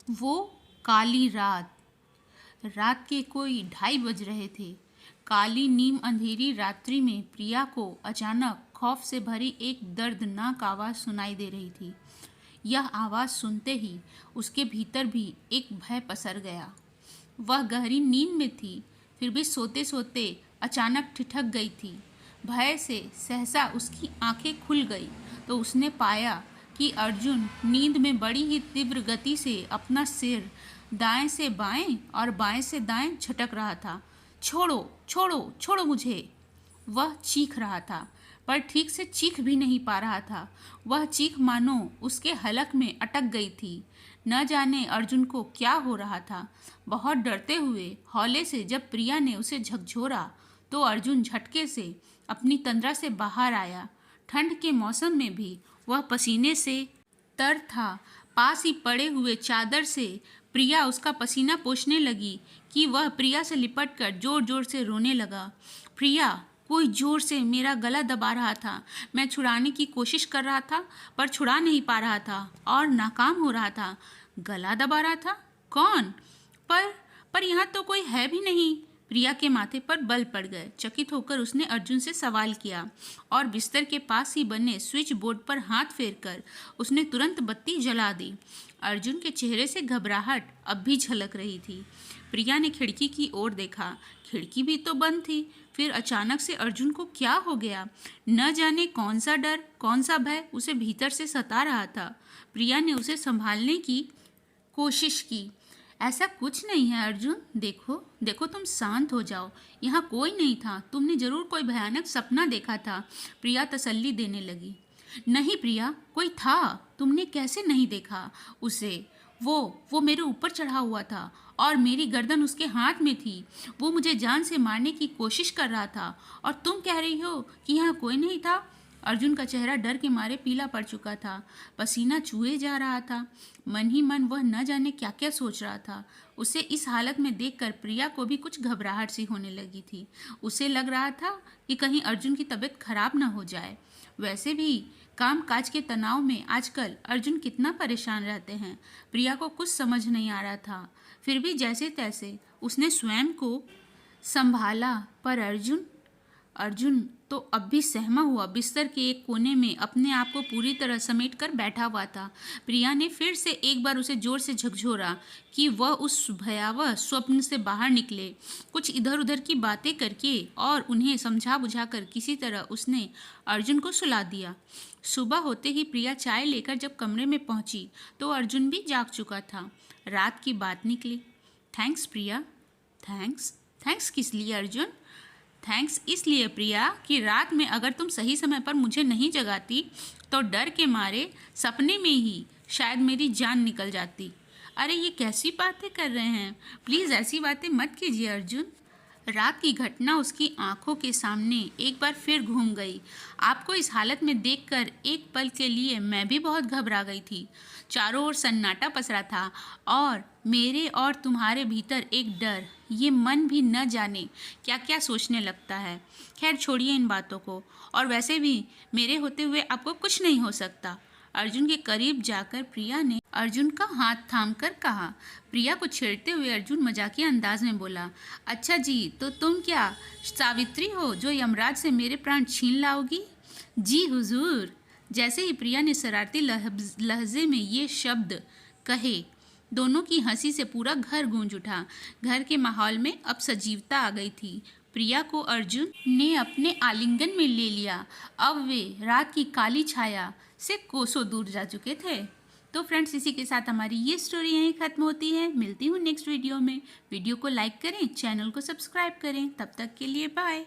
वो काली रात। रात के कोई 2:30 बज रहे थे। काली नीम अंधेरी रात्रि में प्रिया को अचानक खौफ से भरी एक दर्दनाक आवाज़ सुनाई दे रही थी। यह आवाज़ सुनते ही उसके भीतर भी एक भय पसर गया। वह गहरी नींद में थी, फिर भी सोते सोते अचानक ठिठक गई थी। भय से सहसा उसकी आंखें खुल गई तो उसने पाया कि अर्जुन नींद में बड़ी ही तीव्र गति से अपना सिर दाएं से बाएं और बाएं से दाएं झटक रहा था। छोड़ो छोड़ो छोड़ो मुझे, वह चीख रहा था, पर ठीक से चीख भी नहीं पा रहा था। वह चीख मानो उसके हलक में अटक गई थी। न जाने अर्जुन को क्या हो रहा था। बहुत डरते हुए हौले से जब प्रिया ने उसे झकझोरा तो अर्जुन झटके से अपनी तंद्रा से बाहर आया। ठंड के मौसम में भी वह पसीने से तर था। पास ही पड़े हुए चादर से प्रिया उसका पसीना पोंछने लगी कि वह प्रिया से लिपटकर जोर जोर से रोने लगा। प्रिया, कोई जोर से मेरा गला दबा रहा था। मैं छुड़ाने की कोशिश कर रहा था पर छुड़ा नहीं पा रहा था और नाकाम हो रहा था। गला दबा रहा था? कौन? पर यहाँ तो कोई है भी नहीं। प्रिया के माथे पर बल पड़ गए। चकित होकर उसने अर्जुन से सवाल किया और बिस्तर के पास ही बने स्विच बोर्ड पर हाथ फेरकर उसने तुरंत बत्ती जला दी। अर्जुन के चेहरे से घबराहट अब भी झलक रही थी। प्रिया ने खिड़की की ओर देखा। खिड़की भी तो बंद थी। फिर अचानक से अर्जुन को क्या हो गया? न जाने कौन सा डर, कौन सा भय उसे भीतर से सता रहा था। प्रिया ने उसे संभालने की कोशिश की। ऐसा कुछ नहीं है अर्जुन, देखो देखो, तुम शांत हो जाओ। यहाँ कोई नहीं था। तुमने जरूर कोई भयानक सपना देखा था। प्रिया तसल्ली देने लगी। नहीं प्रिया, कोई था। तुमने कैसे नहीं देखा उसे? वो मेरे ऊपर चढ़ा हुआ था और मेरी गर्दन उसके हाथ में थी। वो मुझे जान से मारने की कोशिश कर रहा था और तुम कह रही हो कि यहाँ कोई नहीं था। अर्जुन का चेहरा डर के मारे पीला पड़ चुका था। पसीना चूहे जा रहा था। मन ही मन वह न जाने क्या क्या सोच रहा था। उसे इस हालत में देखकर प्रिया को भी कुछ घबराहट सी होने लगी थी। उसे लग रहा था कि कहीं अर्जुन की तबीयत खराब न हो जाए। वैसे भी काम काज के तनाव में आजकल अर्जुन कितना परेशान रहते हैं। प्रिया को कुछ समझ नहीं आ रहा था। फिर भी जैसे तैसे उसने स्वयं को संभाला। पर अर्जुन तो अब भी सहमा हुआ बिस्तर के एक कोने में अपने आप को पूरी तरह समेट कर बैठा हुआ था। प्रिया ने फिर से एक बार उसे जोर से झकझोरा कि वह उस भयावह स्वप्न से बाहर निकले। कुछ इधर उधर की बातें करके और उन्हें समझा बुझाकर किसी तरह उसने अर्जुन को सुला दिया। सुबह होते ही प्रिया चाय लेकर जब कमरे में पहुंची तो अर्जुन भी जाग चुका था। रात की बात निकली। थैंक्स प्रिया। थैंक्स किस लिए अर्जुन? थैंक्स इसलिए प्रिया कि रात में अगर तुम सही समय पर मुझे नहीं जगाती तो डर के मारे सपने में ही शायद मेरी जान निकल जाती। अरे ये कैसी बातें कर रहे हैं? प्लीज़ ऐसी बातें मत कीजिए अर्जुन। रात की घटना उसकी आंखों के सामने एक बार फिर घूम गई। आपको इस हालत में देखकर एक पल के लिए मैं भी बहुत घबरा गई थी। चारों ओर सन्नाटा पसरा था और मेरे और तुम्हारे भीतर एक डर, ये मन भी न जाने क्या क्या सोचने लगता है। खैर छोड़िए इन बातों को। और वैसे भी मेरे होते हुए आपको कुछ नहीं हो सकता। अर्जुन के करीब जाकर प्रिया ने अर्जुन का हाथ थामकर कहा। प्रिया को छेड़ते हुए अर्जुन मजाकिया अंदाज में बोला, अच्छा जी, तो तुम क्या सावित्री हो जो यमराज से मेरे प्राण छीन लाओगी? जी हुजूर। जैसे ही प्रिया ने शरारती लहजे में ये शब्द कहे, दोनों की हंसी से पूरा घर गूंज उठा। घर के माहौल में अब सजीवता आ गई थी। प्रिया को अर्जुन ने अपने आलिंगन में ले लिया। अब वे रात की काली छाया से कोसों दूर जा चुके थे। तो फ्रेंड्स, इसी के साथ हमारी ये स्टोरी यहीं ख़त्म होती है। मिलती हूँ नेक्स्ट वीडियो में। वीडियो को लाइक करें, चैनल को सब्सक्राइब करें। तब तक के लिए बाय।